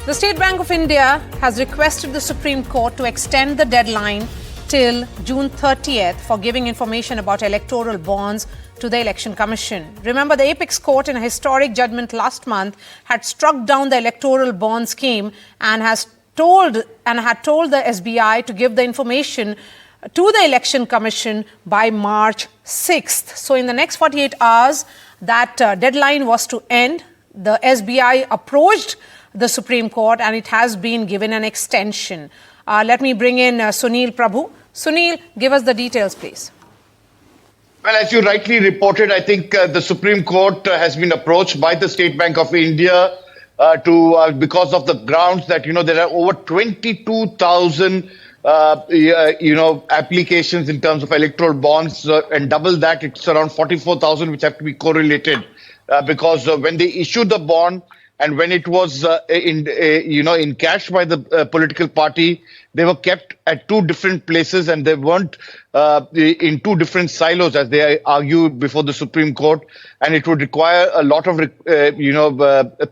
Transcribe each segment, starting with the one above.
The State Bank of India has requested the Supreme Court to extend the deadline till June 30th for giving information about electoral bonds to the Election Commission. Remember, the Apex Court, in a historic judgment last month, had struck down the electoral bond scheme and had told the SBI to give the information to the Election Commission by March 6th. So in the next 48 hours, that deadline was to end. The SBI approached the Supreme Court and it has been given an extension. Let me bring in Sunil Prabhu. Sunil, give us the details, please. Well, as you rightly reported, I think the Supreme Court has been approached by the State Bank of India because of the grounds that, there are over 22,000 applications in terms of electoral bonds, and double that, it's around 44,000 which have to be correlated because when they issued the bond and when it was in cash by the political party, they were kept at two different places and they weren't in two different silos, as they argued before the Supreme Court, and it would require a lot of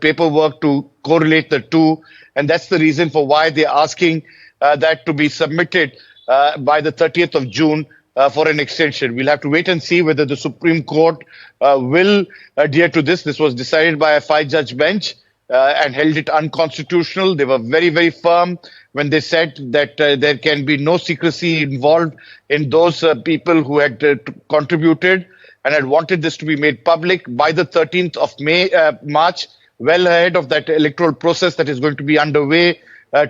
paperwork to correlate the two, and that's the reason for why they're asking that to be submitted by the 30th of June for an extension. We'll have to wait and see whether the Supreme Court will adhere to this. This was decided by a 5-judge bench and held it unconstitutional. They were very, very firm when they said that there can be no secrecy involved in those people who had contributed and had wanted this to be made public by the 13th of March, well ahead of that electoral process that is going to be underway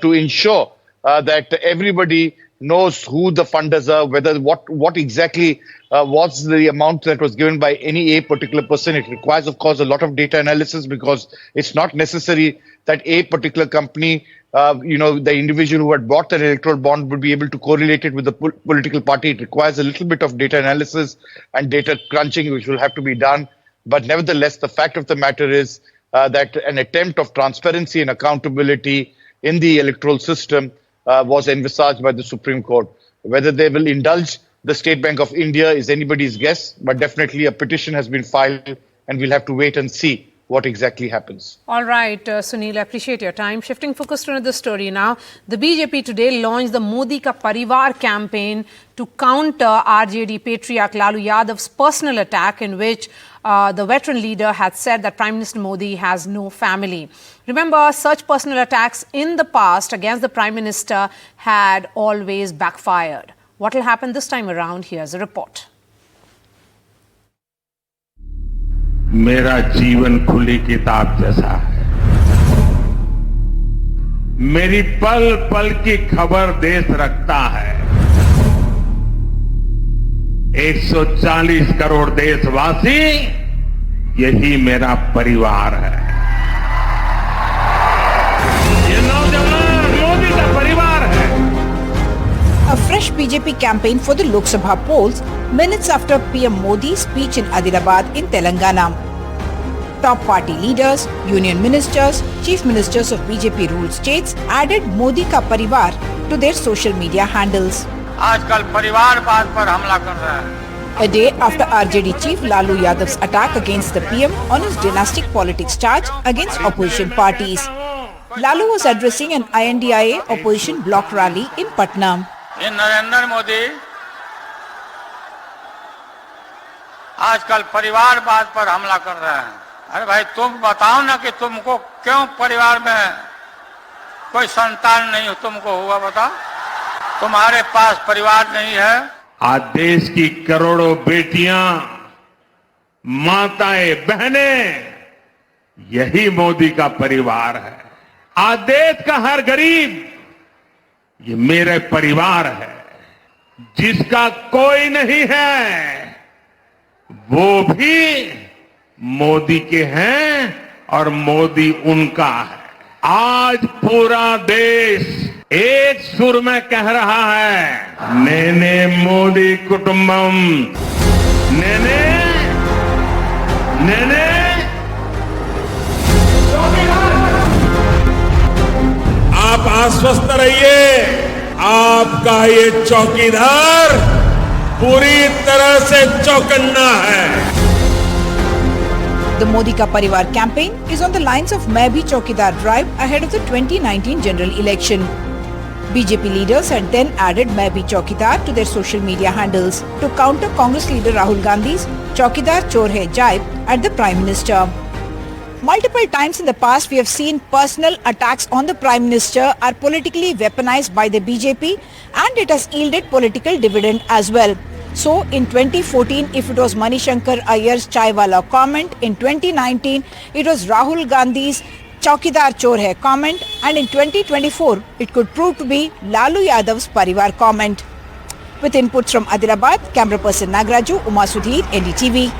to ensure that everybody knows who the funders are, whether what exactly was the amount that was given by a particular person. It requires, of course, a lot of data analysis because it's not necessary that a particular company, the individual who had bought an electoral bond would be able to correlate it with the political party. It requires a little bit of data analysis and data crunching, which will have to be done. But nevertheless, the fact of the matter is that an attempt of transparency and accountability in the electoral system was envisaged by the Supreme Court. Whether they will indulge the State Bank of India is anybody's guess, but definitely a petition has been filed and we'll have to wait and see what exactly happens. All right, Sunil, I appreciate your time. Shifting focus to another story now. The BJP today launched the Modi Ka Parivar campaign to counter RJD patriarch Lalu Yadav's personal attack, in which the veteran leader had said that Prime Minister Modi has no family. Remember, such personal attacks in the past against the Prime Minister had always backfired. What will happen this time around? Here's a report. मेरा जीवन खुली किताब जैसा है। मेरी पल पल की खबर देश रखता है। 140 करोड़ देशवासी, यही मेरा परिवार है। ये नौजवान मोदी का परिवार है। A fresh BJP campaign for the Lok Sabha polls minutes after PM Modi's speech in Adilabad in Telangana. Top party leaders, union ministers, chief ministers of BJP ruled states added Modi ka parivar to their social media handles. आजकल परिवारवाद पर हमला कर रहा है। A day after RJD chief Lalu Yadav's attack against the PM on his dynastic politics charge against opposition parties, Lalu was addressing an INDIA opposition bloc rally in Patna. ये नरेंद्र मोदी आजकल परिवारवाद पर हमला कर रहे हैं। अरे भाई, तुम बताओ ना कि तुमको क्यों परिवार में कोई संतान नहीं तुमको हुआ, बताओ। तुम्हारे पास परिवार नहीं है। आज देश की करोड़ों बेटियां, माताएं, बहनें, यही मोदी का परिवार है। आज देश का हर गरीब, ये मेरे परिवार है। जिसका कोई नहीं है, वो भी मोदी के हैं और मोदी उनका है। आज पूरा देश एक सुर में कह रहा है, नेने मोदी कुटुंबम, नेने नेने। आप आश्वस्त रहिए, आपका ये चौकीदार पूरी तरह से चौकन्ना है। The Modi Ka Parivar campaign is on the lines of Main Bhi Chaukidar drive ahead of the 2019 general election. BJP leaders had then added Main Bhi Chaukidar to their social media handles to counter Congress leader Rahul Gandhi's Chaukidar Chor Hai jibe at the Prime Minister. Multiple times in the past, we have seen personal attacks on the Prime Minister are politically weaponized by the BJP, and it has yielded political dividend as well. So, in 2014, if it was Manishankar Iyer's Chaiwala comment, in 2019, it was Rahul Gandhi's Chaukidar Chor Hai comment, and in 2024, it could prove to be Lalu Yadav's Parivar comment. With inputs from Adilabad, camera person Nagraju, Uma Sudhir, NDTV.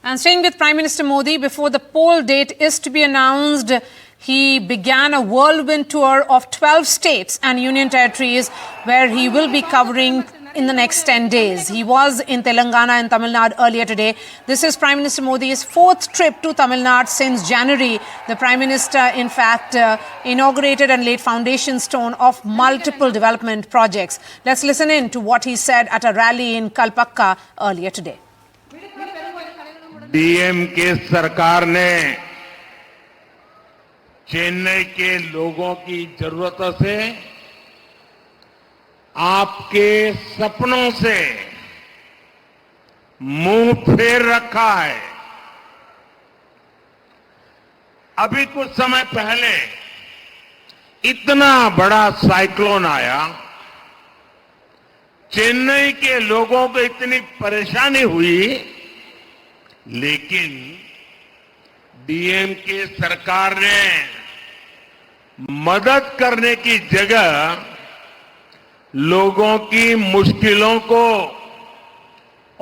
And staying with Prime Minister Modi, before the poll date is to be announced, he began a whirlwind tour of 12 states and union territories where he will be covering in the next 10 days. He was in Telangana and Tamil Nadu earlier today. This is Prime Minister Modi's fourth trip to Tamil Nadu since January. The Prime Minister, in fact, inaugurated and laid foundation stone of multiple development projects. Let's listen in to what he said at a rally in Kalpakka earlier today. DMK सरकार ने चेन्नई के लोगों की जरूरतों से, आपके सपनों से मुंह फेर रखा है। अभी कुछ समय पहले इतना बड़ा साइक्लोन आया, चेन्नई के लोगों को इतनी परेशानी हुई, लेकिन डीएमके सरकार ने मदद करने की जगह लोगों की मुश्किलों को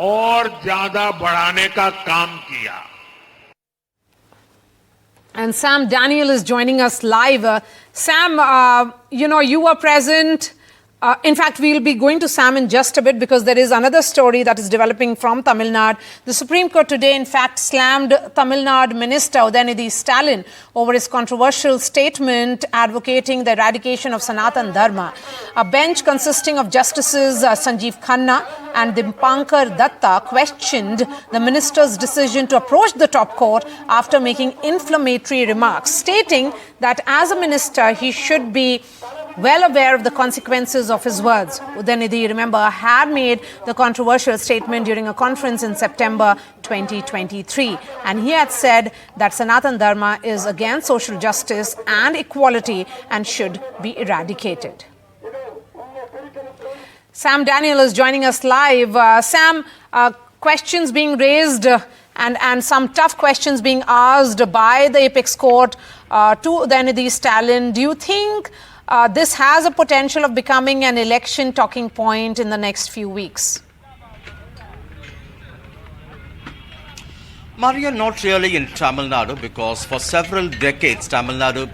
और ज्यादा बढ़ाने का काम किया. And Sam Daniel is joining us live. Sam, you were present. In fact, we'll be going to Sam in just a bit because there is another story that is developing from Tamil Nadu. The Supreme Court today, in fact, slammed Tamil Nadu Minister Udayanidhi Stalin over his controversial statement advocating the eradication of Sanatan Dharma. A bench consisting of Justices Sanjeev Khanna and Dipankar Datta questioned the minister's decision to approach the top court after making inflammatory remarks, stating that as a minister, he should be well aware of the consequences of his words. Udayanidhi, remember, had made the controversial statement during a conference in September 2023. And he had said that Sanatan Dharma is against social justice and equality and should be eradicated. Sam Daniel is joining us live. Sam, questions being raised and some tough questions being asked by the Apex Court to Udayanidhi Stalin. Do you think this has a potential of becoming an election talking point in the next few weeks? Maria, not really in Tamil Nadu, because for several decades Tamil Nadu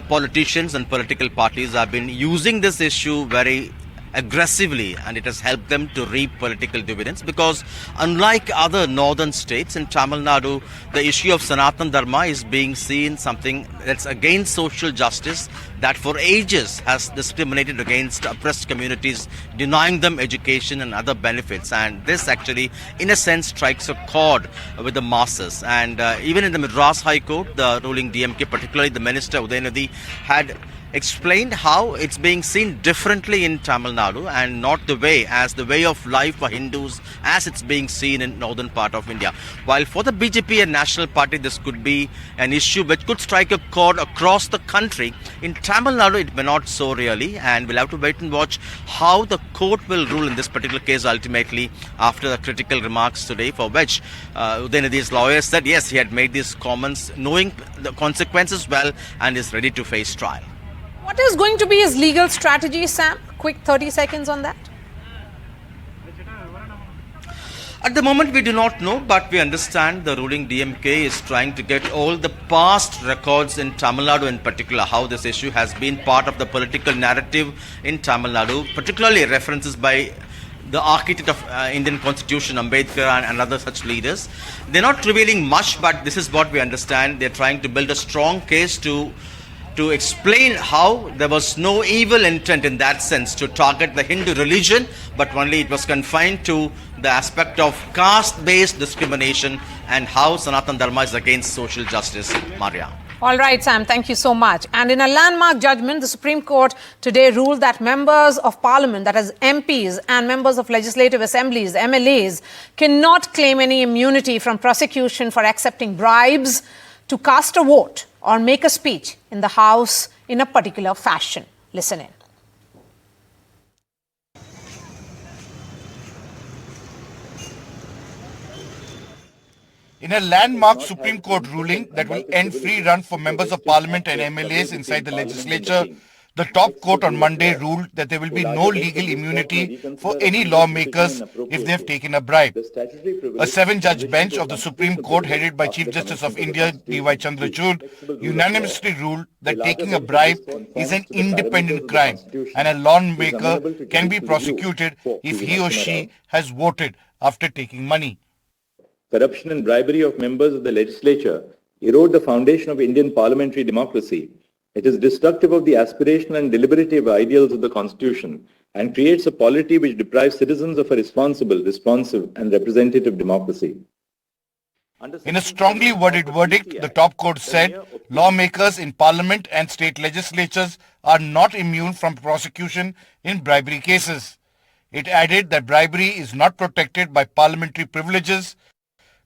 politicians and political parties have been using this issue very aggressively, and it has helped them to reap political dividends, because unlike other northern states, in Tamil Nadu the issue of Sanatan Dharma is being seen something that's against social justice, that for ages has discriminated against oppressed communities, denying them education and other benefits. And this actually in a sense strikes a chord with the masses. And even in the Madras High Court, the ruling DMK, particularly the minister Udayanidhi, had explained how it's being seen differently in Tamil Nadu and not the way of life for Hindus as it's being seen in northern part of India. While for the BJP and National Party this could be an issue which could strike a chord across the country, in Tamil Nadu it may not so really, and we'll have to wait and watch how the court will rule in this particular case ultimately after the critical remarks today, for which Udayanidhi's lawyer said yes, he had made these comments knowing the consequences well and is ready to face trial. What is going to be his legal strategy, Sam? Quick 30 seconds on that. At the moment we do not know, but we understand the ruling DMK is trying to get all the past records in Tamil Nadu in particular, how this issue has been part of the political narrative in Tamil Nadu, particularly references by the architect of Indian Constitution, Ambedkar, and other such leaders. They're not revealing much, but this is what we understand. They're trying to build a strong case to explain how there was no evil intent in that sense to target the Hindu religion, but only it was confined to the aspect of caste-based discrimination and how Sanatan Dharma is against social justice. Maria. All right, Sam, thank you so much. And in a landmark judgment, the Supreme Court today ruled that members of parliament, that is MPs and members of legislative assemblies, MLAs, cannot claim any immunity from prosecution for accepting bribes to cast a vote or make a speech in the House in a particular fashion. Listen in. In a landmark Supreme Court ruling that will end free run for members of parliament and MLAs inside the legislature, the top court on Monday ruled that there will be no legal immunity for any lawmakers if they have taken a bribe. A 7-judge bench of the Supreme Court headed by Chief Justice of India D.Y. Chandrachud unanimously ruled that taking a bribe is an independent crime and a lawmaker can be prosecuted if he or she has voted after taking money. Corruption and bribery of members of the legislature erode the foundation of Indian parliamentary democracy. It is destructive of the aspirational and deliberative ideals of the Constitution and creates a polity which deprives citizens of a responsible, responsive and representative democracy. In a strongly worded verdict, the top court said lawmakers in parliament and state legislatures are not immune from prosecution in bribery cases. It added that bribery is not protected by parliamentary privileges.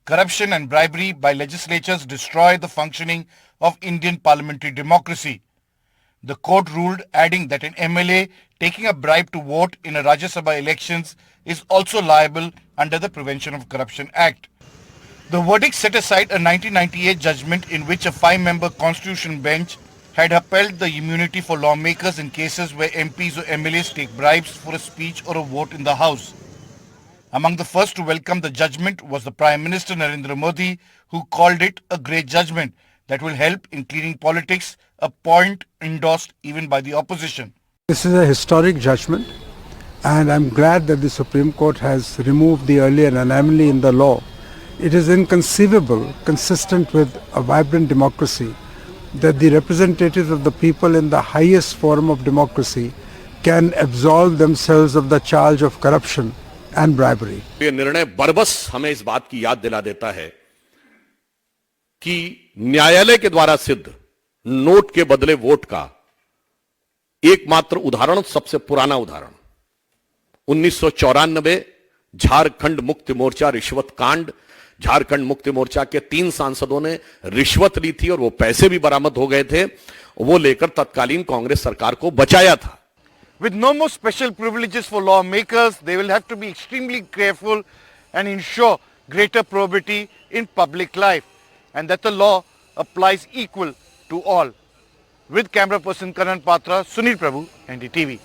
Corruption and bribery by legislatures destroy the functioning of Indian parliamentary democracy. The court ruled, adding that an MLA taking a bribe to vote in a Rajya Sabha elections is also liable under the Prevention of Corruption Act. The verdict set aside a 1998 judgment in which a 5-member constitution bench had upheld the immunity for lawmakers in cases where MPs or MLAs take bribes for a speech or a vote in the House. Among the first to welcome the judgment was the Prime Minister Narendra Modi, who called it a great judgment that will help in cleaning politics, a point endorsed even by the opposition. This is a historic judgment, and I'm glad that the Supreme Court has removed the earlier anomaly in the law. It is inconceivable, consistent with a vibrant democracy, that the representatives of the people in the highest forum of democracy can absolve themselves of the charge of corruption and bribery. ये निर्णय बरबस हमें इस बात की याद दिला देता है कि न्यायालय के द्वारा सिद्ध नोट के बदले वोट का एकमात्र उदाहरण, सबसे पुराना उदाहरण 1994 झारखंड मुक्ति मोर्चा रिश्वत कांड। झारखंड मुक्ति मोर्चा के 3 सांसदों ने रिश्वत ली थी और वो पैसे भी बरामद हो गए थे, वो लेकर तत्कालीन कांग्रेस सरकार को बचाया था। With no more special privileges for lawmakers, they will have to be extremely careful and ensure greater probity in public life, and that the law applies equal to all. With camera person Karan Patra, Sunil Prabhu, NDTV.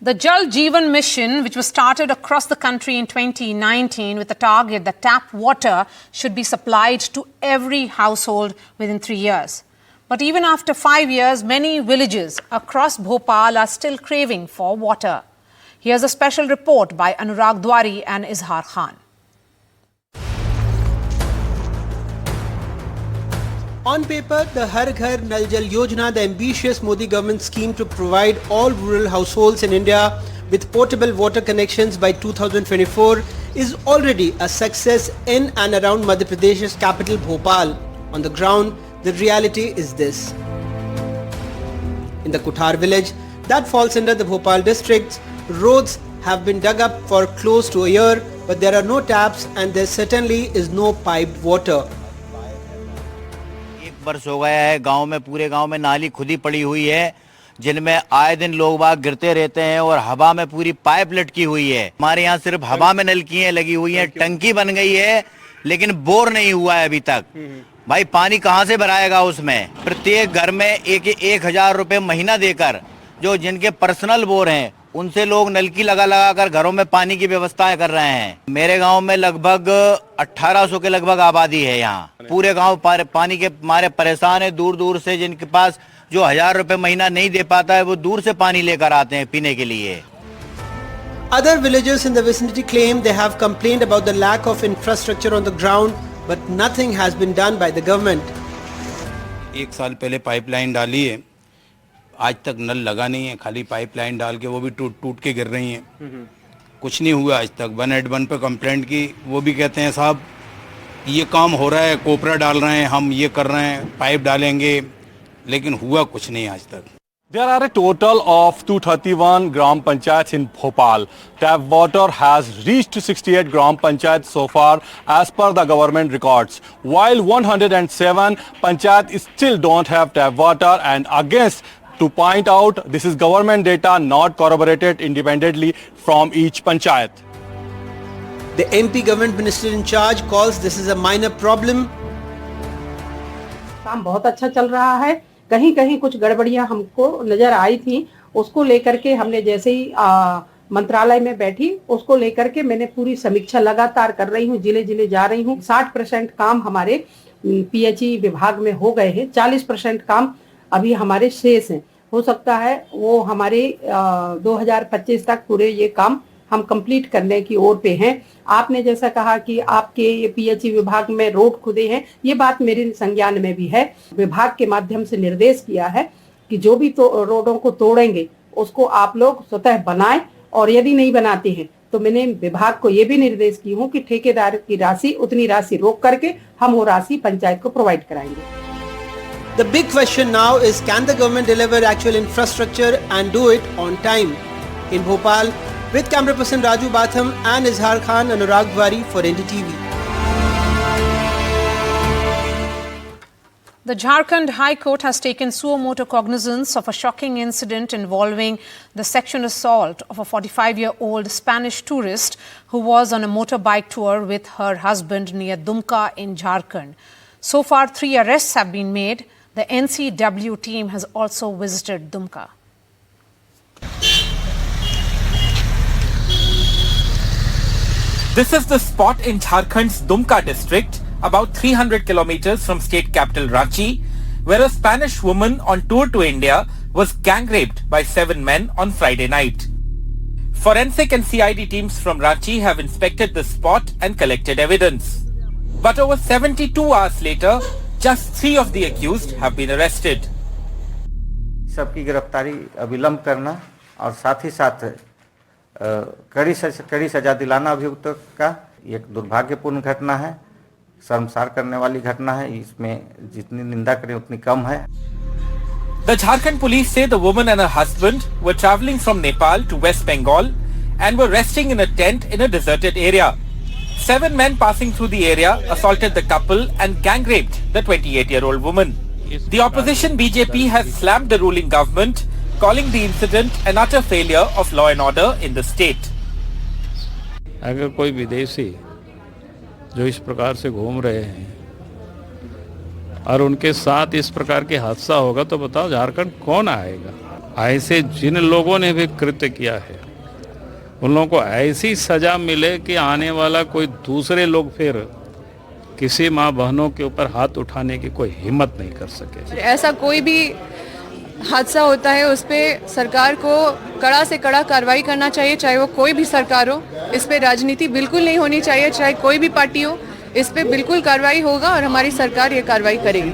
The Jal Jeevan mission, which was started across the country in 2019 with the target that tap water should be supplied to every household within 3 years. But even after 5 years, many villages across Bhopal are still craving for water. Here's a special report by Anurag Dwari and Izhar Khan. On paper, the Har Ghar Nal Jal Yojana, the ambitious Modi government scheme to provide all rural households in India with potable water connections by 2024, is already a success in and around Madhya Pradesh's capital Bhopal. On the ground, the reality is this. In the Kuthar village, that falls under the Bhopal district, roads have been dug up for close to a year, but there are no taps and there certainly is no piped water. एक वर्ष हो गया है, गांव में, पूरे गांव में नाली खुदी पड़ी हुई है, जिनमें आए दिन लोग बाग गिरते रहते हैं और हवा में पूरी पाइप लटकी हुई है। हमारे यहाँ सिर्फ हवा में नलकियां लगी हुई हैं, टंकी बन गई है, लेकिन बोर नहीं हुआ है अभी तक। भाई पानी कहाँ से भराएगा उसमें? प्रत्येक घर में 1,000 रुपए महीना देकर जो जिनके पर्सनल बोर हैं उनसे लोग नलकी लगा कर घरों में पानी की व्यवस्थाएं कर रहे हैं। मेरे गांव में लगभग 1800 के लगभग आबादी है। यहाँ पूरे गांव पानी के मारे परेशान है। दूर दूर से जिनके पास जो 1000 रुपए महीना नहीं दे पाता है वो दूर से पानी लेकर आते हैं पीने के लिए। Other villagers in the vicinity claim they have complained about the lack of infrastructure on the ground, but nothing has been done by the government. 1 साल पहले पाइपलाइन डाली है, आज तक नल लगा नहीं है, खाली पाइपलाइन डाल के वो भी टूट के गिर रही हैं। कुछ नहीं हुआ आज तक। 181 पे कंप्लेंट की, वो भी कहते हैं साहब ये काम हो रहा है, कोपरा डाल रहे हैं, हम ये कर रहे हैं, पाइप डालेंगे, लेकिन हुआ कुछ नहीं आज तक। There are a total of 231 Gram Panchayats in Bhopal. Tap water has reached to 68 Gram Panchayats so far as per the government records. While 107 Panchayats still don't have tap water, and against to point out this is government data not corroborated independently from each Panchayat. The MP government minister in charge calls this is a minor problem. काम बहुत अच्छा चल रहा है, कहीं कहीं कुछ गड़बड़ियां हमको नजर आई थी, उसको लेकर के हमने जैसे ही मंत्रालय में बैठी, उसको लेकर के मैंने पूरी समीक्षा लगातार कर रही हूँ, जिले जिले जा रही हूँ। 60% काम हमारे पीएचई विभाग में हो गए हैं, 40% काम अभी हमारे शेष हैं। हो सकता है वो हमारे 2025 तक पूरे ये काम हम कंप्लीट करने की ओर पे हैं। आपने जैसा कहा कि आपके ये पीएचई विभाग में रोड खुदे हैं, ये बात मेरे संज्ञान में भी है। विभाग के माध्यम से निर्देश किया है कि जो भी रोडों को तोड़ेंगे उसको आप लोग स्वतः बनाएं, और यदि नहीं बनाते हैं तो मैंने विभाग को ये भी निर्देश की हूँ कि ठेकेदार की राशि उतनी राशि रोक करके हम वो राशि पंचायत को प्रोवाइड कराएंगे। The big question now is, can the government deliver actual infrastructure and do it on time? In Bhopal, with camera person Raju Batham and Izhar Khan, Anurag Dwari for NDTV. The Jharkhand High Court has taken suo motu cognizance of a shocking incident involving the sexual assault of a 45-year-old Spanish tourist who was on a motorbike tour with her husband near Dumka in Jharkhand. So far, 3 arrests have been made. The NCW team has also visited Dumka. This is the spot in Jharkhand's Dumka district, about 300 kilometers from state capital Ranchi, where a Spanish woman on tour to India was gang raped by 7 men on Friday night. Forensic and CID teams from Ranchi have inspected the spot and collected evidence. But over 72 hours later, just 3 of the accused have been arrested. सबकी गिरफ्तारी अविलंब करना और साथ ही साथ कड़ी सजा दिलाना अभियुक्त का एक दुर्भाग्यपूर्ण घटना है, शर्मसार करने वाली घटना है। इसमें जितनी निंदा करें उतनी कम है। The Jharkhand police say the woman and her husband were travelling from Nepal to West Bengal and were resting in a tent in a deserted area. 7 men passing through the area assaulted the couple and gang raped the 28-year-old woman. The opposition BJP has slammed the ruling government, calling the incident an utter failure of law and order in the state. अगर कोई विदेशी जो इस प्रकार से घूम रहे हैं और उनके साथ इस प्रकार के हादसा होगा तो बताओ झारखंड कौन आएगा। ऐसे जिन लोगों ने भी कृत्य किया है उन लोगों को ऐसी सजा मिले कि आने वाला कोई दूसरे लोग फिर किसी माँ बहनों के ऊपर हाथ उठाने की कोई हिम्मत नहीं कर सके। ऐसा कोई भी हादसा होता है उस पे सरकार को कड़ा से कड़ा कार्रवाई करना चाहिए, चाहे वो कोई भी सरकार हो। इस पे राजनीति बिल्कुल नहीं होनी चाहिए, चाहे कोई भी पार्टी हो। इस पे बिल्कुल कार्रवाई होगा और हमारी सरकार ये कार्रवाई करेगी।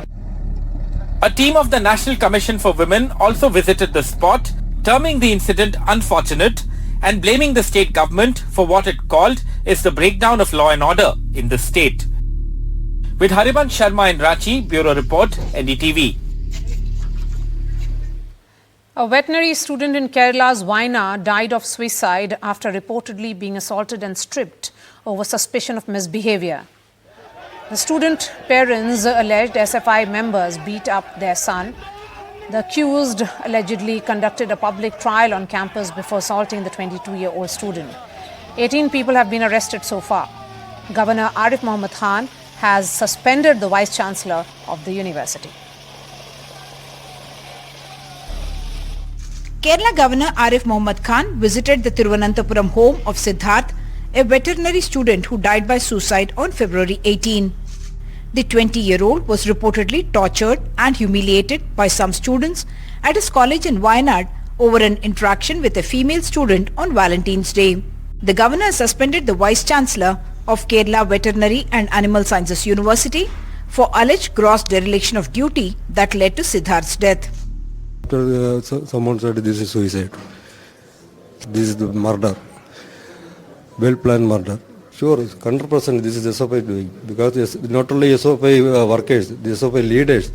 A team of the National Commission for Women also visited the spot, terming the incident unfortunate and blaming the state government for what it called is the breakdown of law and order in the state. With Harivansh Sharma in Ranchi, Bureau Report, NDTV. A veterinary student in Kerala's Wayanad died of suicide after reportedly being assaulted and stripped over suspicion of misbehavior. The student parents alleged SFI members beat up their son. The accused allegedly conducted a public trial on campus before assaulting the 22-year-old student. 18 people have been arrested so far. Governor Arif Mohammed Khan has suspended the Vice-Chancellor of the university. Kerala Governor Arif Mohammed Khan visited the Thiruvananthapuram home of Siddharth, a veterinary student who died by suicide on February 18. The 20-year-old was reportedly tortured and humiliated by some students at his college in Wayanad over an interaction with a female student on Valentine's Day. The governor suspended the Vice-Chancellor of Kerala Veterinary and Animal Sciences University for alleged gross dereliction of duty that led to Siddharth's death. After someone said this is suicide, this is the murder. well-planned murder. Sure, 100% this is SFI doing, because not only SFI workers, the SFI leaders.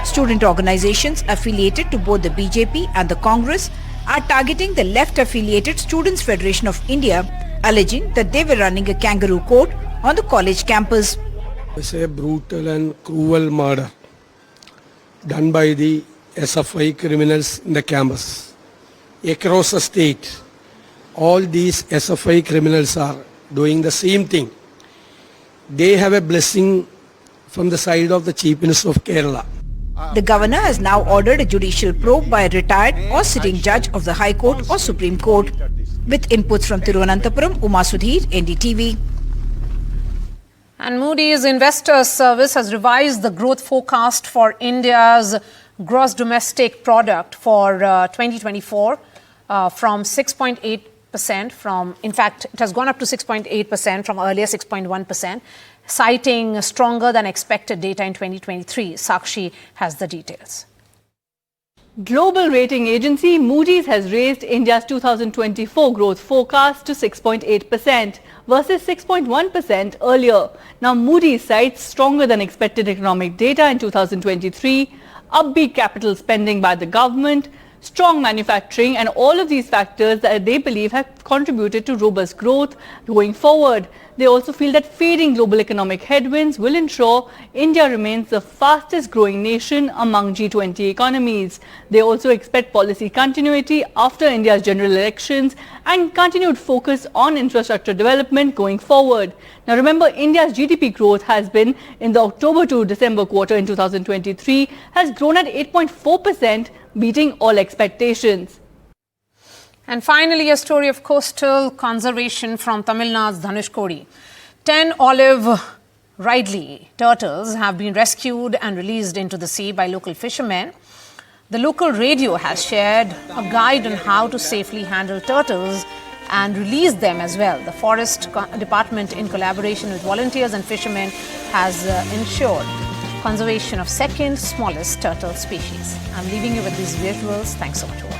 Student organizations affiliated to both the BJP and the Congress are targeting the left-affiliated Students' Federation of India, alleging that they were running a kangaroo court on the college campus. It's a brutal and cruel murder done by the SFI criminals in the campus. Across the state, all these SFI criminals are doing the same thing. They have a blessing from the side of the Chief Minister of Kerala. The governor has now ordered a judicial probe by a retired or sitting judge of the High Court or Supreme Court. With inputs from Thiruvananthapuram, Uma Sudhir, NDTV. And Moody's Investors Service has revised the growth forecast for India's gross domestic product for 2024 from 6.8%. In fact, it has gone up to 6.8% from earlier 6.1%, citing stronger than expected data in 2023. Sakshi has the details. Global rating agency Moody's has raised India's 2024 growth forecast to 6.8% versus 6.1% earlier. Now Moody's cites stronger than expected economic data in 2023, upbeat capital spending by the government, strong manufacturing, and all of these factors that they believe have contributed to robust growth going forward. They also feel that fading global economic headwinds will ensure India remains the fastest growing nation among G20 economies. They also expect policy continuity after India's general elections and continued focus on infrastructure development going forward. Now remember, India's GDP growth has been in the October to December quarter in 2023 has grown at 8.4%, beating all expectations. And finally, a story of coastal conservation from Tamil Nadu's Dhanushkodi. 10 olive ridley turtles have been rescued and released into the sea by local fishermen. The local radio has shared a guide on how to safely handle turtles and release them as well. The Forest Department, in collaboration with volunteers and fishermen, has ensured conservation of second smallest turtle species. I'm leaving you with these visuals. Thanks so much for watching.